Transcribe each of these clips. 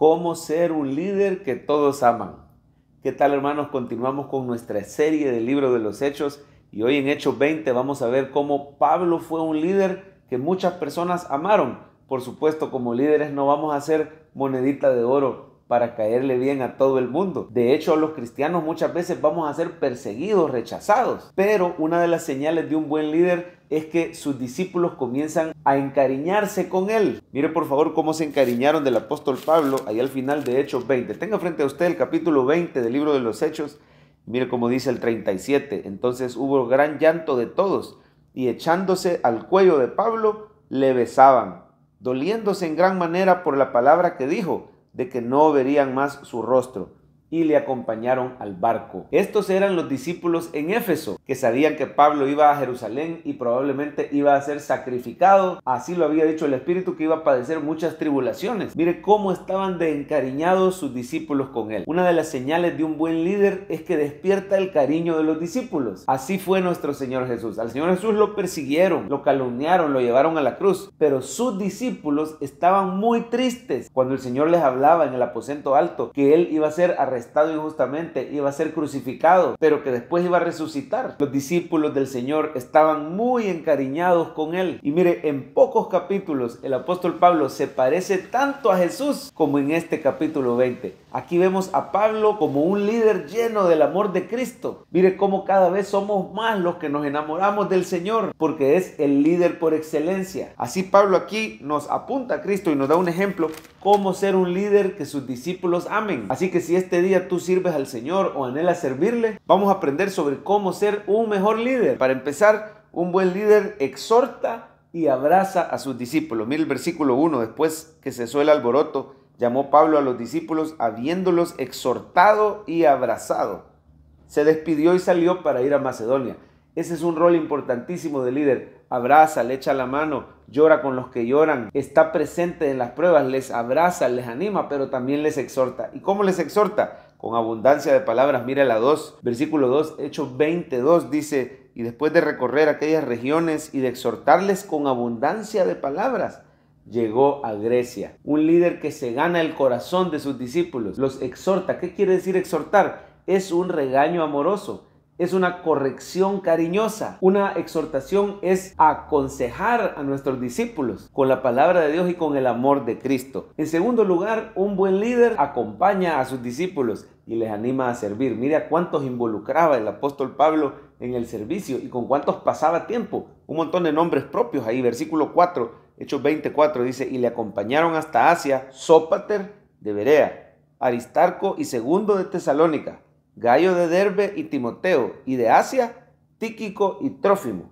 ¿Cómo ser un líder que todos aman? ¿Qué tal, hermanos? Continuamos con nuestra serie del libro de los Hechos y hoy en Hechos 20 vamos a ver cómo Pablo fue un líder que muchas personas amaron. Por supuesto, como líderes no vamos a ser monedita de oro para caerle bien a todo el mundo. De hecho, los cristianos muchas veces vamos a ser perseguidos, rechazados. Pero una de las señales de un buen líder es que sus discípulos comienzan a encariñarse con él. Mire por favor cómo se encariñaron del apóstol Pablo ahí al final de Hechos 20. Tenga frente a usted el capítulo 20 del libro de los Hechos. Mire cómo dice el 37. Entonces hubo gran llanto de todos y echándose al cuello de Pablo le besaban, doliéndose en gran manera por la palabra que dijo, de que no verían más su rostro, y le acompañaron al barco. Estos eran los discípulos en Éfeso, que sabían que Pablo iba a Jerusalén y probablemente iba a ser sacrificado. Así lo había dicho el Espíritu, que iba a padecer muchas tribulaciones. Mire cómo estaban de encariñados sus discípulos con él. Una de las señales de un buen líder es que despierta el cariño de los discípulos. Así fue nuestro Señor Jesús. Al Señor Jesús lo persiguieron, lo calumniaron, lo llevaron a la cruz, pero sus discípulos estaban muy tristes cuando el Señor les hablaba en el aposento alto que él iba a ser arrestado injustamente, iba a ser crucificado, pero que después iba a resucitar. Los discípulos del Señor estaban muy encariñados con él. Y mire, en pocos capítulos el apóstol Pablo se parece tanto a Jesús como en este capítulo 20. Aquí vemos a Pablo como un líder lleno del amor de Cristo. Mire cómo cada vez somos más los que nos enamoramos del Señor, porque es el líder por excelencia. Así Pablo aquí nos apunta a Cristo y nos da un ejemplo cómo ser un líder que sus discípulos amen. Así que si este día tú sirves al Señor o anhelas servirle, vamos a aprender sobre cómo ser un mejor líder. Para empezar, un buen líder exhorta y abraza a sus discípulos. Mire el versículo 1, después que cesó el alboroto, llamó Pablo a los discípulos, habiéndolos exhortado y abrazado. Se despidió y salió para ir a Macedonia. Ese es un rol importantísimo de líder. Abraza, le echa la mano, llora con los que lloran, está presente en las pruebas, les abraza, les anima, pero también les exhorta. ¿Y cómo les exhorta? Con abundancia de palabras. Mira la 2, versículo 2, Hechos 22 dice, y después de recorrer aquellas regiones y de exhortarles con abundancia de palabras, llegó a Grecia. Un líder que se gana el corazón de sus discípulos, los exhorta. ¿Qué quiere decir exhortar? Es un regaño amoroso. Es una corrección cariñosa. Una exhortación es aconsejar a nuestros discípulos con la palabra de Dios y con el amor de Cristo. En segundo lugar, un buen líder acompaña a sus discípulos y les anima a servir. Mira a cuántos involucraba el apóstol Pablo en el servicio y con cuántos pasaba tiempo. Un montón de nombres propios ahí. Versículo 4, Hechos 24 dice, y le acompañaron hasta Asia Sópater de Berea, Aristarco y Segundo de Tesalónica, Gayo de Derbe y Timoteo, y de Asia, Tíquico y Trófimo.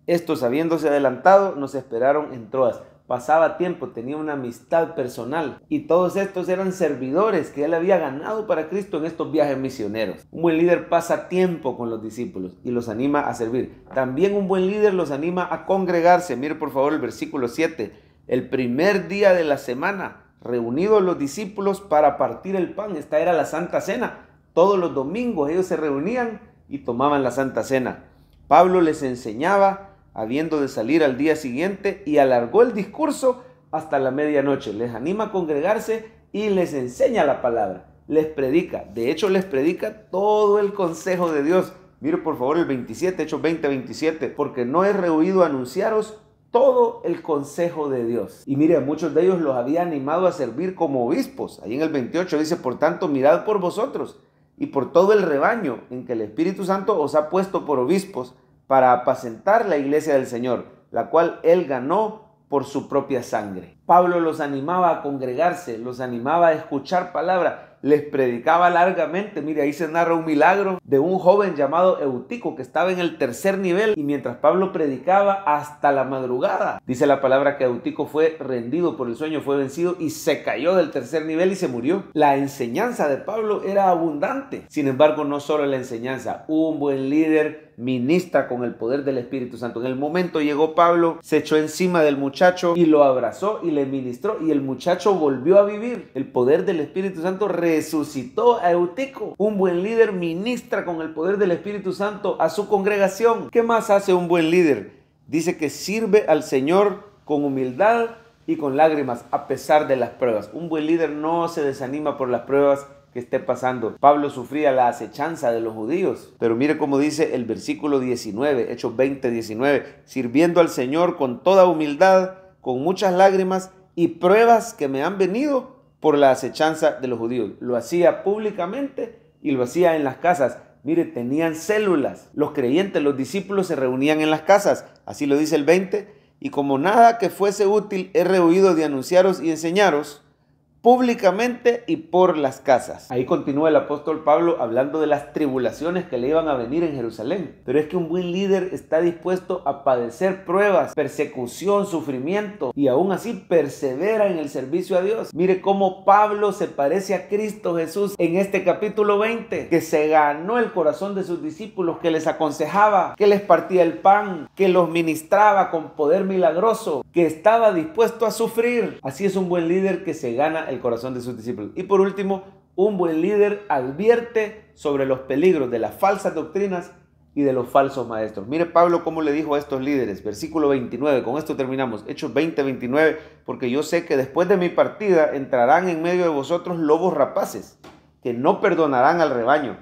Estos, habiéndose adelantado, nos esperaron en Troas. Pasaba tiempo, tenía una amistad personal, y todos estos eran servidores que él había ganado para Cristo en estos viajes misioneros. Un buen líder pasa tiempo con los discípulos y los anima a servir. También un buen líder los anima a congregarse. Mire por favor el versículo 7. El primer día de la semana, reunidos los discípulos para partir el pan. Esta era la Santa Cena. Todos los domingos ellos se reunían y tomaban la Santa Cena. Pablo les enseñaba, habiendo de salir al día siguiente, y alargó el discurso hasta la medianoche. Les anima a congregarse y les enseña la palabra. Les predica. De hecho, les predica todo el consejo de Dios. Mire por favor el 27, Hechos 20, 27. Porque no he rehuido anunciaros todo el consejo de Dios. Y mire, a muchos de ellos los había animado a servir como obispos. Ahí en el 28 dice, por tanto, mirad por vosotros y por todo el rebaño en que el Espíritu Santo os ha puesto por obispos para apacentar la iglesia del Señor, la cual él ganó por su propia sangre. Pablo los animaba a congregarse, los animaba a escuchar palabra, les predicaba largamente. Mire, ahí se narra un milagro de un joven llamado Eutico que estaba en el tercer nivel y mientras Pablo predicaba hasta la madrugada. Dice la palabra que Eutico fue rendido por el sueño, fue vencido y se cayó del tercer nivel y se murió. La enseñanza de Pablo era abundante. Sin embargo, no solo la enseñanza, un buen líder ministra con el poder del Espíritu Santo. En el momento llegó Pablo, se echó encima del muchacho y lo abrazó y le ministró y el muchacho volvió a vivir. El poder del Espíritu Santo resucitó a Eutico. Un buen líder ministra con el poder del Espíritu Santo a su congregación. ¿Qué más hace un buen líder? Dice que sirve al Señor con humildad y con lágrimas a pesar de las pruebas. Un buen líder no se desanima por las pruebas que esté pasando. Pablo sufría la acechanza de los judíos, pero mire cómo dice el versículo 19, Hechos 20, 19, sirviendo al Señor con toda humildad, con muchas lágrimas y pruebas que me han venido por la acechanza de los judíos. Lo hacía públicamente y lo hacía en las casas. Mire, tenían células. Los creyentes, los discípulos se reunían en las casas. Así lo dice el 20. Y como nada que fuese útil, he rehuido de anunciaros y enseñaros públicamente y por las casas. Ahí continúa el apóstol Pablo hablando de las tribulaciones que le iban a venir en Jerusalén. Pero es que un buen líder está dispuesto a padecer pruebas, persecución, sufrimiento y aún así persevera en el servicio a Dios. Mire cómo Pablo se parece a Cristo Jesús en este capítulo 20, que se ganó el corazón de sus discípulos, que les aconsejaba, que les partía el pan, que los ministraba con poder milagroso, que estaba dispuesto a sufrir. Así es un buen líder que se gana el corazón de sus discípulos. Y por último, un buen líder advierte sobre los peligros de las falsas doctrinas y de los falsos maestros. Mire Pablo cómo le dijo a estos líderes, versículo 29, con esto terminamos, Hechos 20, 29, porque yo sé que después de mi partida entrarán en medio de vosotros lobos rapaces, que no perdonarán al rebaño,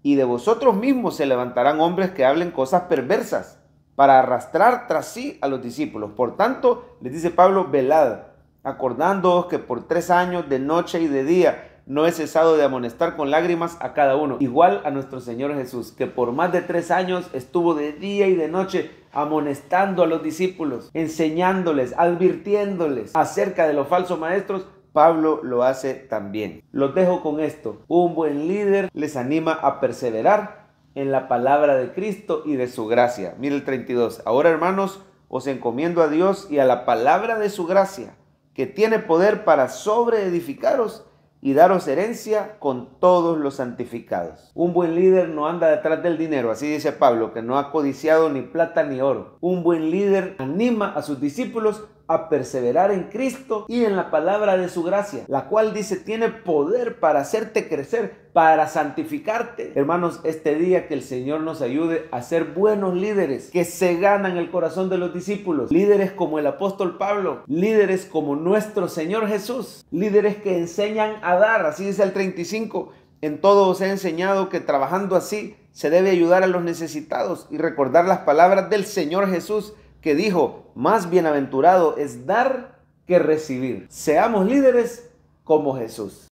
y de vosotros mismos se levantarán hombres que hablen cosas perversas, para arrastrar tras sí a los discípulos. Por tanto, les dice Pablo, velad, acordándoos que por 3 años de noche y de día no he cesado de amonestar con lágrimas a cada uno, igual a nuestro Señor Jesús, que por más de 3 años estuvo de día y de noche amonestando a los discípulos, enseñándoles, advirtiéndoles acerca de los falsos maestros. Pablo lo hace también. Los dejo con esto. Un buen líder les anima a perseverar en la palabra de Cristo y de su gracia. Mira el 32. Ahora, hermanos, os encomiendo a Dios y a la palabra de su gracia, que tiene poder para sobreedificaros y daros herencia con todos los santificados. Un buen líder no anda detrás del dinero, así dice Pablo, que no ha codiciado ni plata ni oro. Un buen líder anima a sus discípulos a perseverar en Cristo y en la palabra de su gracia, la cual dice tiene poder para hacerte crecer, para santificarte. Hermanos, este día que el Señor nos ayude a ser buenos líderes que se ganan el corazón de los discípulos, líderes como el apóstol Pablo, líderes como nuestro Señor Jesús, líderes que enseñan a dar, así dice el 35, en todo os he enseñado que trabajando así se debe ayudar a los necesitados y recordar las palabras del Señor Jesús, que dijo, más bienaventurado es dar que recibir. Seamos líderes como Jesús.